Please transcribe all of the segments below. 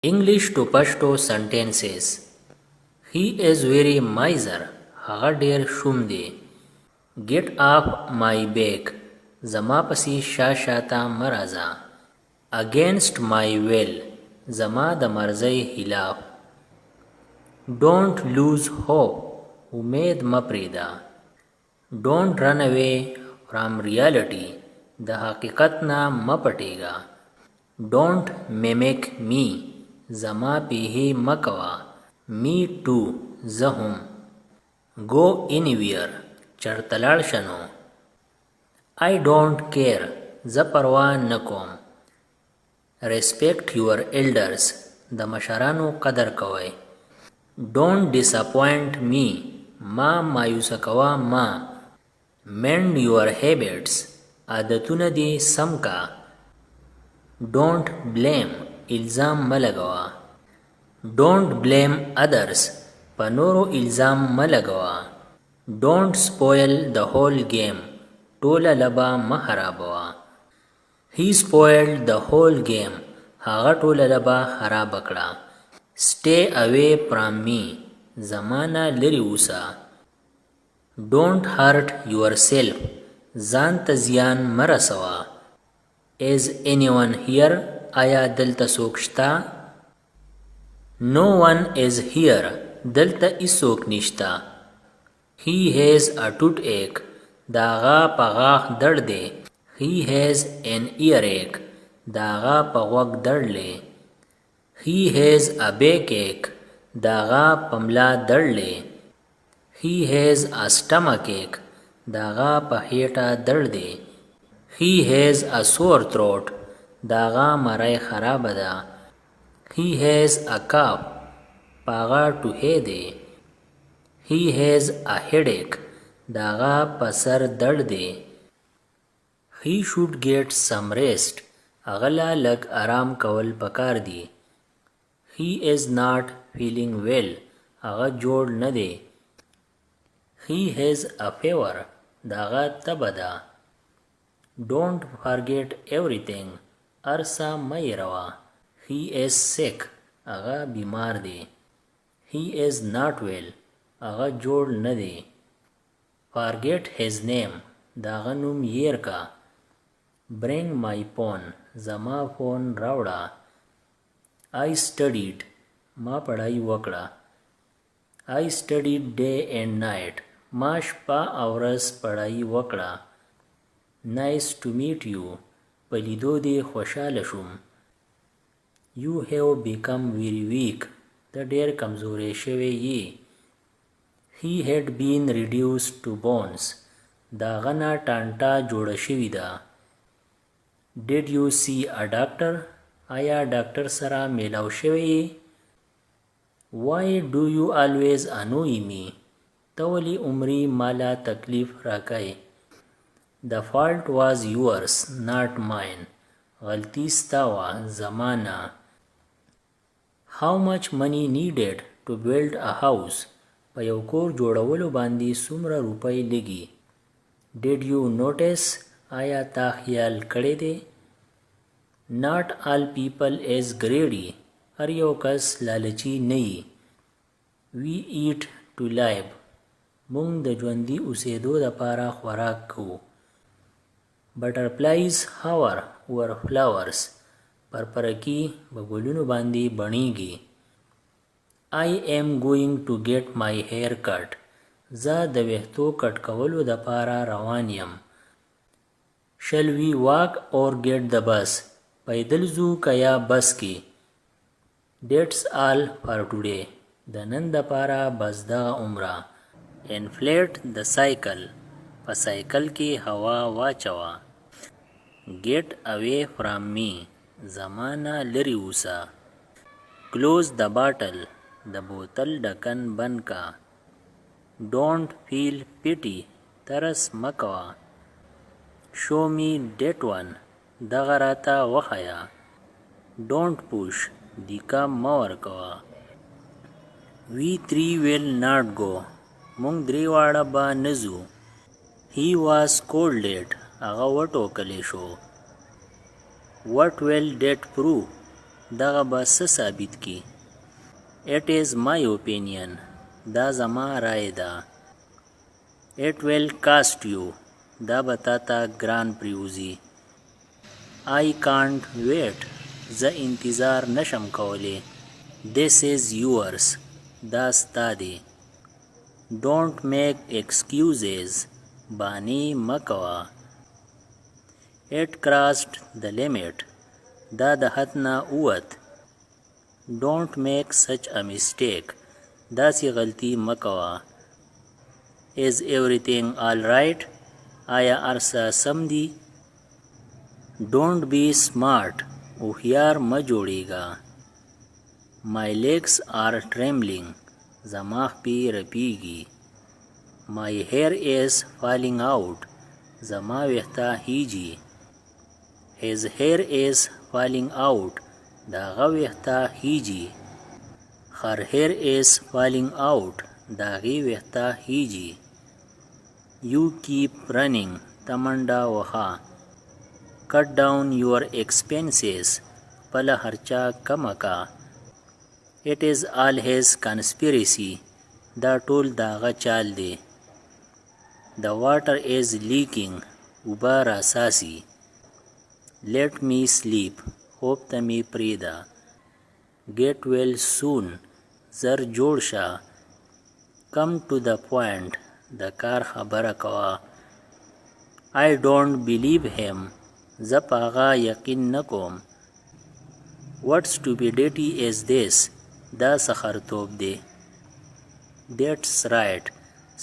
English to Pashto sentences. He is very miser. هغه ډیر شوم دی. Get off my back. زما پسې شاته مه راځه. Against my will. زما د مرضۍ خلاف. Don't lose hope. امید مه پرېږده. Don't run away from reality. د حقیقت نه مه پټېږه. Don't mimic me. زما پیهې مه کوه. Me too. زه هم. Go anywhere. چرته لاړ شه نو. I don't care. زه پروا نه کوم. Respect your elders. د مشرانو قدر کوئ. Don't disappoint me. ما مایوسه کوه ما. Mend your habits. عادتونه دې سم کا. Don't blame. الزام مه لګوه. Don't blame others. په نورو الزام مه لګوه. Don't spoil the whole game. ټوله لبه مه خرابوه. He spoiled the whole game. هغه ټوله لبه خرابه کړه. Stay away from me. زمانه لرې اوسه. Don't hurt yourself. ځان ته زیان مه رسوه. Is anyone here? آیا دلته څوک شته؟ No one is here. دلته هیڅوک نشته. He has a toothache. د هغه په غاښ درد دی. He has an earache. د هغه په غوږ درد دی. He has a backache. د هغه په ملا درد دی. He has a stomachache. د هغه په خېټه درد دی. He has a sore throat. د هغه مرۍ خرابه ده. He has a cough. په هغه ټوخی دی. He has a headache. د هغه په سر درد دی. He should get some rest. هغه له لږ آرام کول پکار دی. He is not feeling well. هغه جوړ نه دی. He has a fever. د هغه تبه ده. Don't forget everything. ارسه مه هېروه. He is sick. هغه بیمار دی. He is not well. هغه جوړ نه دی. Forget his name. د هغه نوم هېر که. Bring my phone. زما فون راوړه. I studied. ما پړهی وکړه. I studied day and night. ما شپه او ورځ پړهی وکړه. Nice to meet you. په لیدو دې خوشحاله شوم. You have become very weak. ته ډېر کمزوری شوی یې. He had been reduced to bones. د هغه نه ټانټه جوړه شوې ده. Did you see a doctor? آیا ډاکټر سره میلاو شوی یې؟ Why do you always annoy me? ته ولې عمري مالا تکلیف راکوې؟ The fault was yours, not mine. غلطی ستا وه زما نه. How much money needed to build a house? په یو کور جوړولو باندې څومره روپۍ لګي؟ Did you notice? آیا تا خیال کړی دی؟ Not all people is greedy. هر یو کس لالچي نه یي. We eat to live. مونږ د ژوندي اوسېدو دپاره خوراک کوو. Butterflies hover over flowers. پرپرکي په ګلونو باندې بڼیږي. I am going to get my hair cut. زه د ویښتو کټ کولو دپاره روان یم. Shall we walk or get the bus? پیدل ځو که یا بس کې. That's all for today. د نن دپاره بس دغه عمره. Inflate the cycle. په سایکل کې هوا واچوه. Get away from me. زمانه لرې اوسه. Close the bottle. د بوتل ډکن بند کا. Don't feel pity. ترس مه کوه. Show me that one. دغه راته وښیه. Don't push. دیکه مه ورکوه. We three will not go. مونږ درې واړه به نه ځو. He was scolded. هغه وټوکلی شو. What will that prove? دغه به څه ثابت کی. It is my opinion. دا زما رای ده. It will cost you. دا به تا ته ګران پریوزي. I can't wait. زه انتظار نشم کولی. This is yours. دا ستا دی. Don't make excuses. بانی مکوه. It crossed the limit. دا د حد نه ووت. Don't make such a mistake. داسې غلطي مکوه. Is everything all right? آیا ارسه سم دی؟ Don't be smart. هوښیار مه جوړیږه. My legs are trembling. زما خپې رپیږي. My hair is falling out. زما ویښته هیجي. His hair is falling out. د هغه ویښته هیجي. Her hair is falling out. د هغې ویښته هیجي. You keep running. ته منډه وهه. Cut down your expenses. خپله خرچه کمه که. It is all his conspiracy. دا ټول د هغه چال دی. The water is leaking. اوبه راساسي. Let me sleep. خوب ته مې پرېږده. Get well soon. زر جوړ شه. Come to the point. د کار خبره کوه. I don't believe him. زه په هغه یقین نه کوم. What stupidity is this? دا سخرتوب دی. That's right.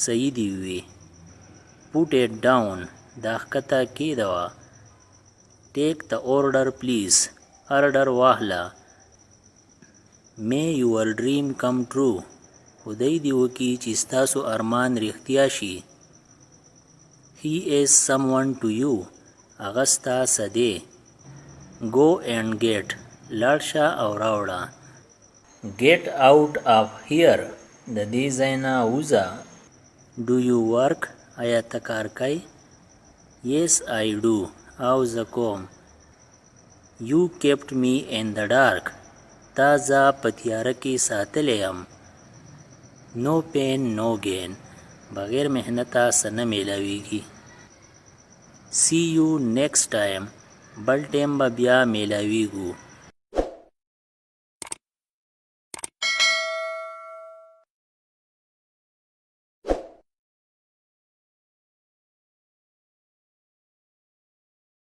صحیح دی وی. Put it down. دا ښکته کېږدوه. Take the order please. order واخله. May your dream come true. خدای دې وکړي چې ستاسو ارمان رښتیا شي. He is someone to you. هغه ستا څه دی. Go and get. لاړ شه او راوړه. Get out of here. د دې ځای نه وځه. Do you work? آیا ته کار کوې؟ Yes I do. او زه کوم. You kept me in the dark. تا زه په تیاره کې ساتلی یم. No pain no gain. بغیر محنته څه نه میلاویږي. See you next time. بل ټیم به بیا میلاویږو.